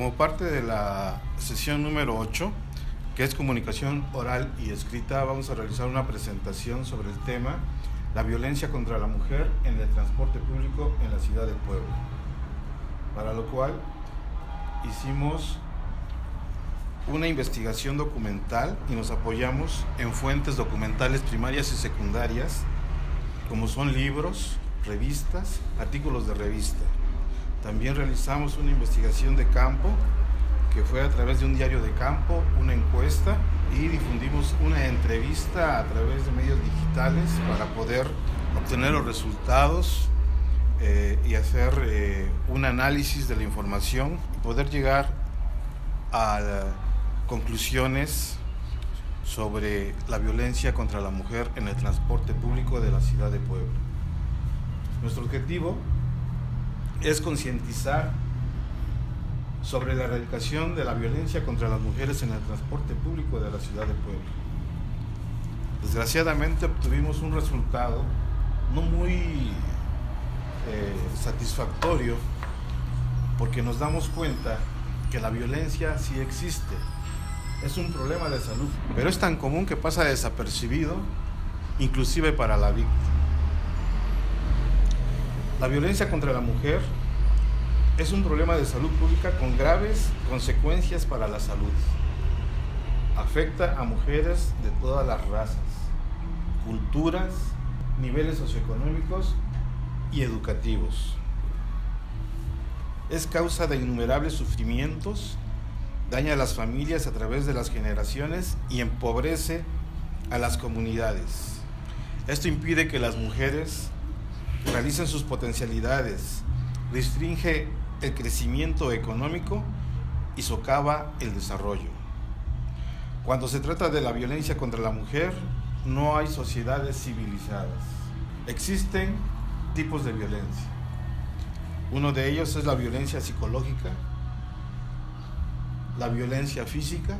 Como parte de la sesión número 8, que es comunicación oral y escrita, vamos a realizar una presentación sobre el tema la violencia contra la mujer en el transporte público en la ciudad de Puebla. Para lo cual hicimos una investigación documental y nos apoyamos en fuentes documentales primarias y secundarias, como son libros, revistas, artículos de revista. También realizamos una investigación de campo, que fue a través de un diario de campo, una encuesta, y difundimos una entrevista a través de medios digitales para poder obtener los resultados y hacer un análisis de la información y poder llegar a conclusiones sobre la violencia contra la mujer en el transporte público de la ciudad de Puebla. Nuestro objetivo es concientizar sobre la erradicación de la violencia contra las mujeres en el transporte público de la ciudad de Puebla. Desgraciadamente obtuvimos un resultado no muy satisfactorio, porque nos damos cuenta que la violencia sí existe. Es un problema de salud, pero es tan común que pasa desapercibido, inclusive para la víctima. La violencia contra la mujer es un problema de salud pública con graves consecuencias para la salud. Afecta a mujeres de todas las razas, culturas, niveles socioeconómicos y educativos. Es causa de innumerables sufrimientos, daña a las familias a través de las generaciones y empobrece a las comunidades. Esto impide que las mujeres realicen sus potencialidades, restringe el crecimiento económico y socava el desarrollo. Cuando se trata de la violencia contra la mujer, no hay sociedades civilizadas. Existen tipos de violencia. Uno de ellos es la violencia psicológica, la violencia física,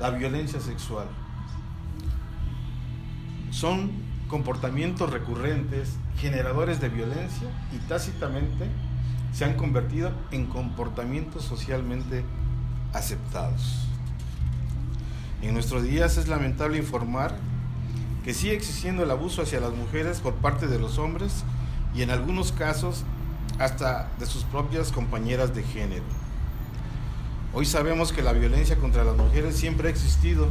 la violencia sexual. Son comportamientos recurrentes, generadores de violencia, y tácitamente se han convertido en comportamientos socialmente aceptados. En nuestros días es lamentable informar que sigue existiendo el abuso hacia las mujeres por parte de los hombres y en algunos casos hasta de sus propias compañeras de género. Hoy sabemos que la violencia contra las mujeres siempre ha existido,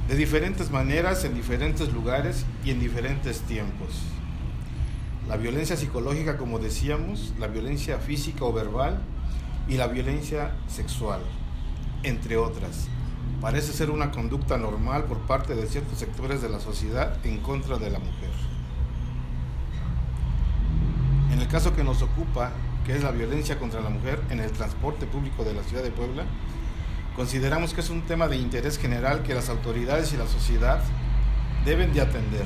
de diferentes maneras, en diferentes lugares y en diferentes tiempos. La violencia psicológica, como decíamos, la violencia física o verbal y la violencia sexual, entre otras. Parece ser una conducta normal por parte de ciertos sectores de la sociedad en contra de la mujer. En el caso que nos ocupa, que es la violencia contra la mujer en el transporte público de la ciudad de Puebla, consideramos que es un tema de interés general que las autoridades y la sociedad deben de atender.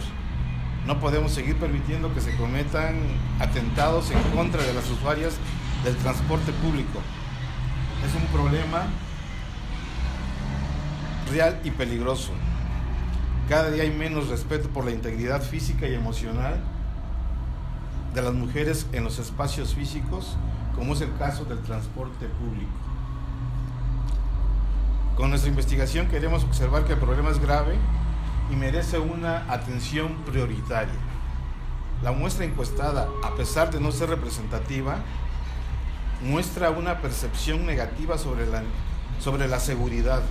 No podemos seguir permitiendo que se cometan atentados en contra de las usuarias del transporte público. Es un problema real y peligroso. Cada día hay menos respeto por la integridad física y emocional de las mujeres en los espacios físicos, como es el caso del transporte público. Con nuestra investigación queremos observar que el problema es grave y merece una atención prioritaria. La muestra encuestada, a pesar de no ser representativa, muestra una percepción negativa sobre la seguridad,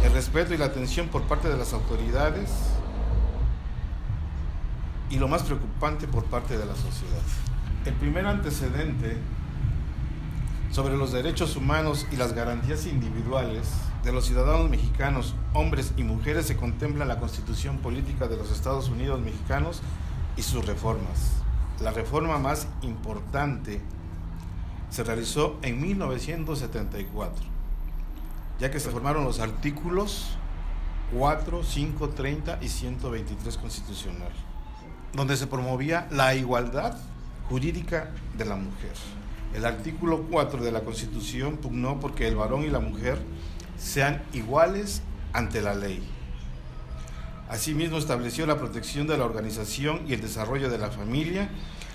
el respeto y la atención por parte de las autoridades y, lo más preocupante, por parte de la sociedad. El primer antecedente sobre los derechos humanos y las garantías individuales de los ciudadanos mexicanos, hombres y mujeres, se contempla en la Constitución Política de los Estados Unidos Mexicanos y sus reformas. La reforma más importante se realizó en 1974, ya que se formaron los artículos 4, 5, 30 y 123 constitucional, donde se promovía la igualdad jurídica de la mujer. El artículo 4 de la Constitución pugnó porque el varón y la mujer sean iguales ante la ley. Asimismo, estableció la protección de la organización y el desarrollo de la familia,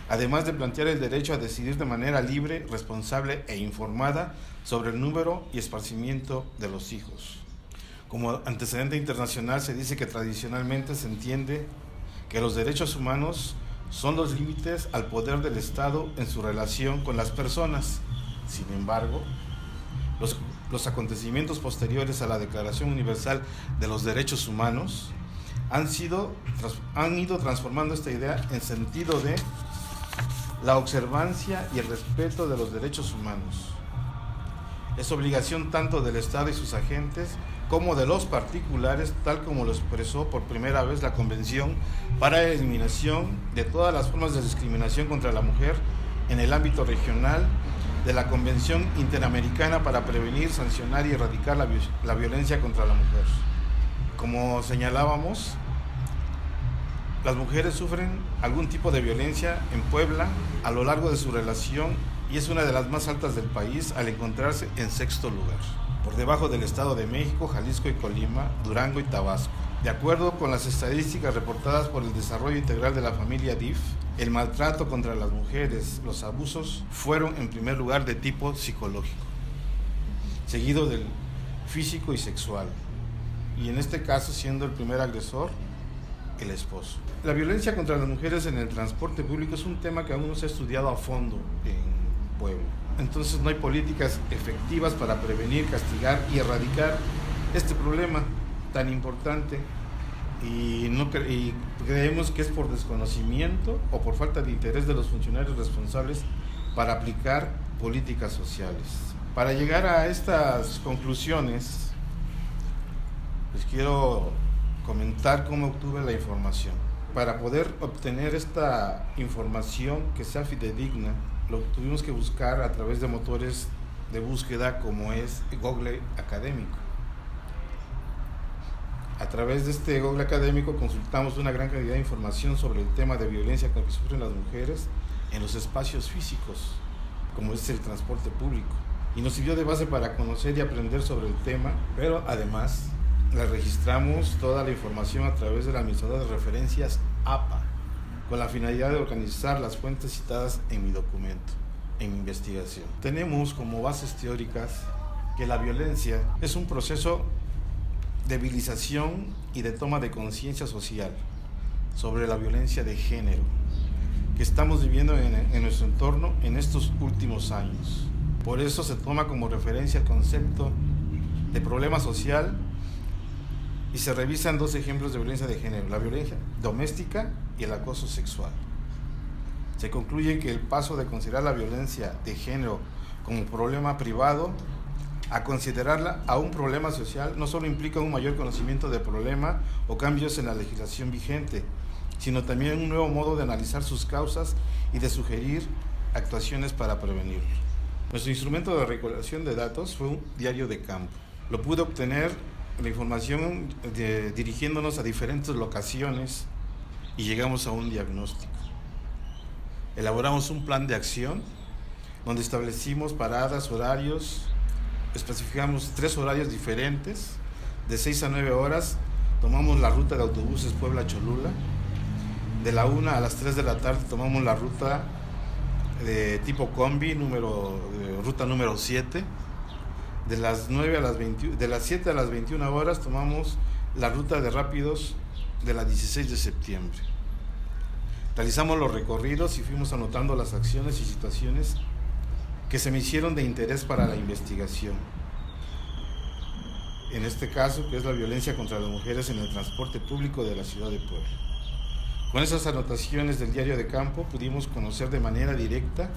además de plantear el derecho a decidir de manera libre, responsable e informada sobre el número y esparcimiento de los hijos. Como antecedente internacional se dice que tradicionalmente se entiende que los derechos humanos son los límites al poder del Estado en su relación con las personas. Sin embargo, los acontecimientos posteriores a la Declaración Universal de los Derechos Humanos han ido transformando esta idea en sentido de la observancia y el respeto de los derechos humanos. Es obligación tanto del Estado y sus agentes como de los particulares, tal como lo expresó por primera vez la Convención para la Eliminación de todas las formas de discriminación contra la mujer en el ámbito regional de la Convención Interamericana para prevenir, sancionar y erradicar la violencia contra la mujer. Como señalábamos, las mujeres sufren algún tipo de violencia en Puebla a lo largo de su relación y es una de las más altas del país al encontrarse en 6º lugar, por debajo del Estado de México, Jalisco y Colima, Durango y Tabasco. De acuerdo con las estadísticas reportadas por el Desarrollo Integral de la Familia DIF, el maltrato contra las mujeres, los abusos, fueron en primer lugar de tipo psicológico, seguido del físico y sexual, y en este caso siendo el primer agresor el esposo. La violencia contra las mujeres en el transporte público es un tema que aún no se ha estudiado a fondo en Puebla. Entonces no hay políticas efectivas para prevenir, castigar y erradicar este problema tan importante y creemos que es por desconocimiento o por falta de interés de los funcionarios responsables para aplicar políticas sociales. Para llegar a estas conclusiones, les quiero comentar cómo obtuve la información. Para poder obtener esta información que sea fidedigna, lo tuvimos que buscar a través de motores de búsqueda como es Google Académico. A través de este Google Académico consultamos una gran cantidad de información sobre el tema de violencia que sufren las mujeres en los espacios físicos, como es el transporte público. Y nos sirvió de base para conocer y aprender sobre el tema, pero además le registramos toda la información a través del administrador de referencias APA, con la finalidad de organizar las fuentes citadas en mi documento, en mi investigación. Tenemos como bases teóricas que la violencia es un proceso de civilización y de toma de conciencia social sobre la violencia de género que estamos viviendo en nuestro entorno en estos últimos años. Por eso se toma como referencia el concepto de problema social y se revisan 2 ejemplos de violencia de género, la violencia doméstica y el acoso sexual. Se concluye que el paso de considerar la violencia de género como problema privado a considerarla a un problema social no solo implica un mayor conocimiento del problema o cambios en la legislación vigente, sino también un nuevo modo de analizar sus causas y de sugerir actuaciones para prevenirlo. Nuestro instrumento de recolección de datos fue un diario de campo. Lo pude obtener la información dirigiéndonos a diferentes locaciones y llegamos a un diagnóstico. Elaboramos un plan de acción donde establecimos paradas, horarios, especificamos 3 horarios diferentes, de 6 a 9 horas, tomamos la ruta de autobuses Puebla-Cholula, de la 1 a las 3 de la tarde tomamos la ruta de tipo combi, ruta número 7, de las 7 a las 21 horas tomamos la ruta de rápidos de la 16 de septiembre. Realizamos los recorridos y fuimos anotando las acciones y situaciones que se me hicieron de interés para la investigación. En este caso, que es la violencia contra las mujeres en el transporte público de la ciudad de Puebla. Con esas anotaciones del diario de campo pudimos conocer de manera directa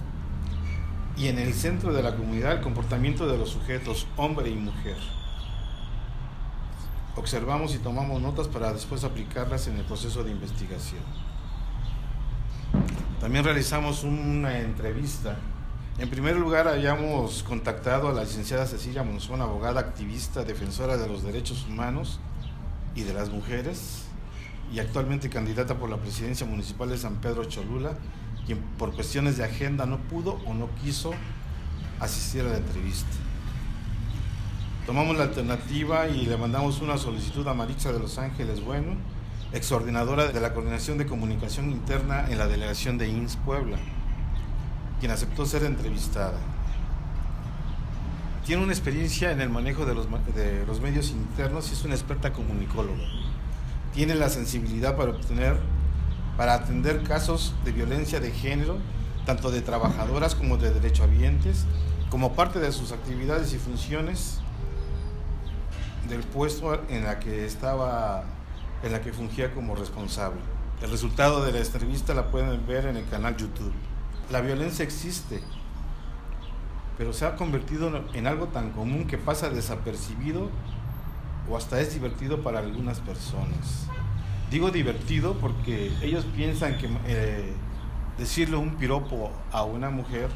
y en el centro de la comunidad el comportamiento de los sujetos, hombre y mujer. Observamos y tomamos notas para después aplicarlas en el proceso de investigación. También realizamos una entrevista. En primer lugar, habíamos contactado a la licenciada Cecilia Monzón, abogada activista, defensora de los derechos humanos y de las mujeres, y actualmente candidata por la presidencia municipal de San Pedro Cholula, quien por cuestiones de agenda no pudo o no quiso asistir a la entrevista. Tomamos la alternativa y le mandamos una solicitud a Maritza de Los Ángeles Bueno, excoordinadora de la Coordinación de Comunicación Interna en la delegación de IMSS Puebla, quien aceptó ser entrevistada. Tiene una experiencia en el manejo de los medios internos y es una experta comunicóloga. Tiene la sensibilidad para atender casos de violencia de género, tanto de trabajadoras como de derechohabientes, como parte de sus actividades y funciones del puesto en la que fungía como responsable. El resultado de la entrevista la pueden ver en el canal YouTube. La violencia existe, pero se ha convertido en algo tan común que pasa desapercibido o hasta es divertido para algunas personas. Digo divertido porque ellos piensan que decirle un piropo a una mujer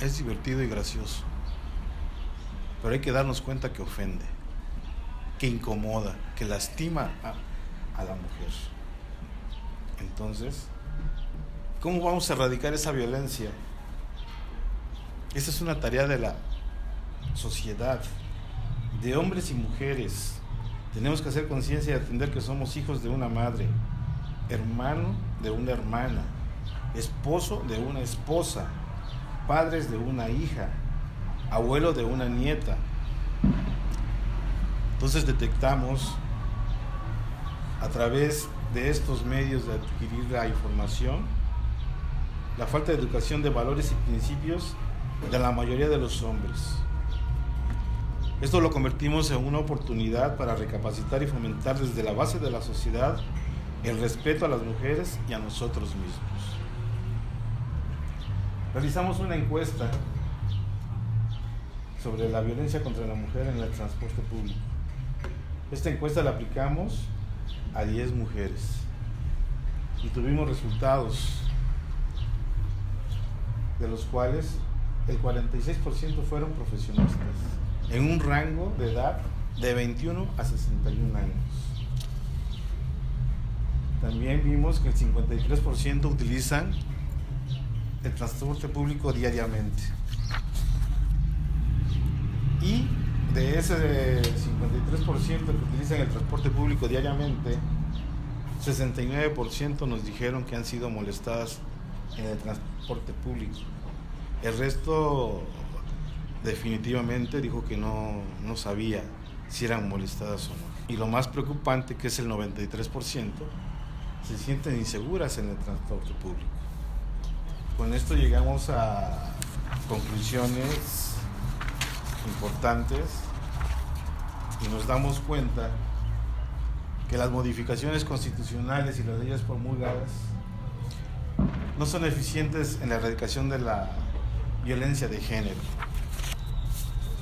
es divertido y gracioso, pero hay que darnos cuenta que ofende, que incomoda, que lastima a la mujer. Entonces, ¿cómo vamos a erradicar esa violencia? Esa es una tarea de la sociedad, de hombres y mujeres. Tenemos que hacer conciencia y atender que somos hijos de una madre, hermano de una hermana, esposo de una esposa, padres de una hija, abuelo de una nieta. Entonces detectamos a través de estos medios de adquirir la información la falta de educación de valores y principios de la mayoría de los hombres. Esto lo convertimos en una oportunidad para recapacitar y fomentar desde la base de la sociedad el respeto a las mujeres y a nosotros mismos. Realizamos una encuesta sobre la violencia contra la mujer en el transporte público. Esta encuesta la aplicamos a 10 mujeres y tuvimos resultados, de los cuales el 46% fueron profesionistas, en un rango de edad de 21 a 61 años. También vimos que el 53% utilizan el transporte público diariamente. Y de ese 53% que utilizan el transporte público diariamente, 69% nos dijeron que han sido molestadas en el transporte público. El resto definitivamente dijo que no sabía si eran molestadas o no. Y lo más preocupante, que es el 93%, se sienten inseguras en el transporte público. Con esto llegamos a conclusiones importantes y nos damos cuenta que las modificaciones constitucionales y las leyes promulgadas no son eficientes en la erradicación de la violencia de género.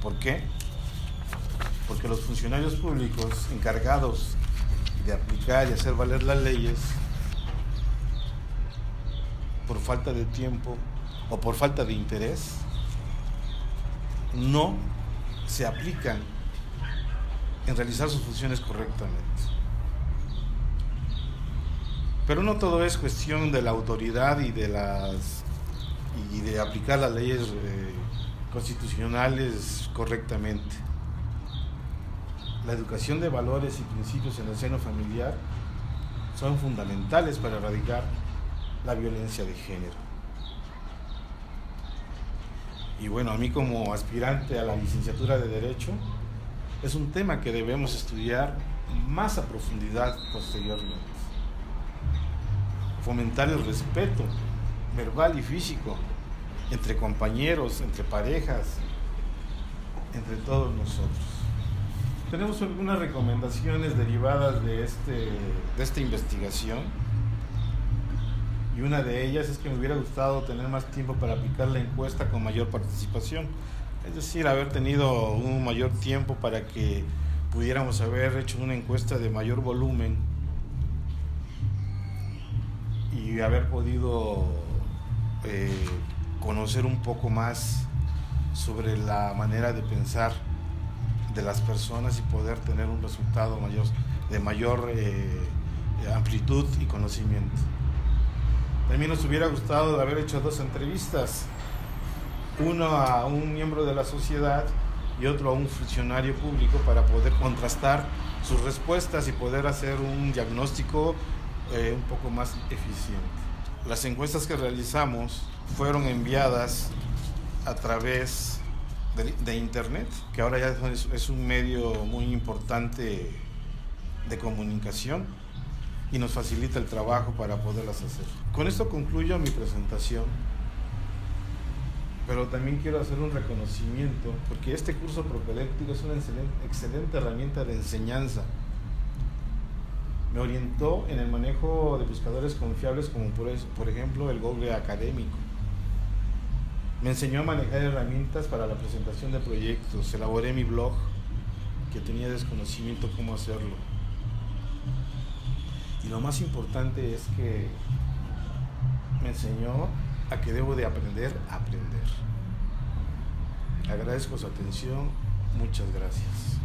¿Por qué? Porque los funcionarios públicos encargados de aplicar y hacer valer las leyes, por falta de tiempo o por falta de interés, no se aplican en realizar sus funciones correctamente. Pero no todo es cuestión de la autoridad y de aplicar las leyes constitucionales correctamente. La educación de valores y principios en el seno familiar son fundamentales para erradicar la violencia de género. Y bueno, a mí como aspirante a la licenciatura de Derecho, es un tema que debemos estudiar más a profundidad posteriormente. Fomentar el respeto verbal y físico entre compañeros, entre parejas, entre todos nosotros. Tenemos algunas recomendaciones derivadas de esta investigación, y una de ellas es que me hubiera gustado tener más tiempo para aplicar la encuesta con mayor participación, es decir, haber tenido un mayor tiempo para que pudiéramos haber hecho una encuesta de mayor volumen y haber podido conocer un poco más sobre la manera de pensar de las personas y poder tener un resultado de mayor amplitud y conocimiento. También nos hubiera gustado haber hecho 2 entrevistas, uno a un miembro de la sociedad y otro a un funcionario público, para poder contrastar sus respuestas y poder hacer un diagnóstico un poco más eficiente. Las encuestas que realizamos fueron enviadas a través de internet, que ahora ya es un medio muy importante de comunicación y nos facilita el trabajo para poderlas hacer. Con esto concluyo mi presentación, pero también quiero hacer un reconocimiento porque este curso propedéutico es una excelente herramienta de enseñanza. Me orientó en el manejo de buscadores confiables como por ejemplo el Google Académico. Me enseñó a manejar herramientas para la presentación de proyectos. Elaboré mi blog, que tenía desconocimiento cómo hacerlo. Y lo más importante es que me enseñó a que debo de aprender a aprender. Agradezco su atención. Muchas gracias.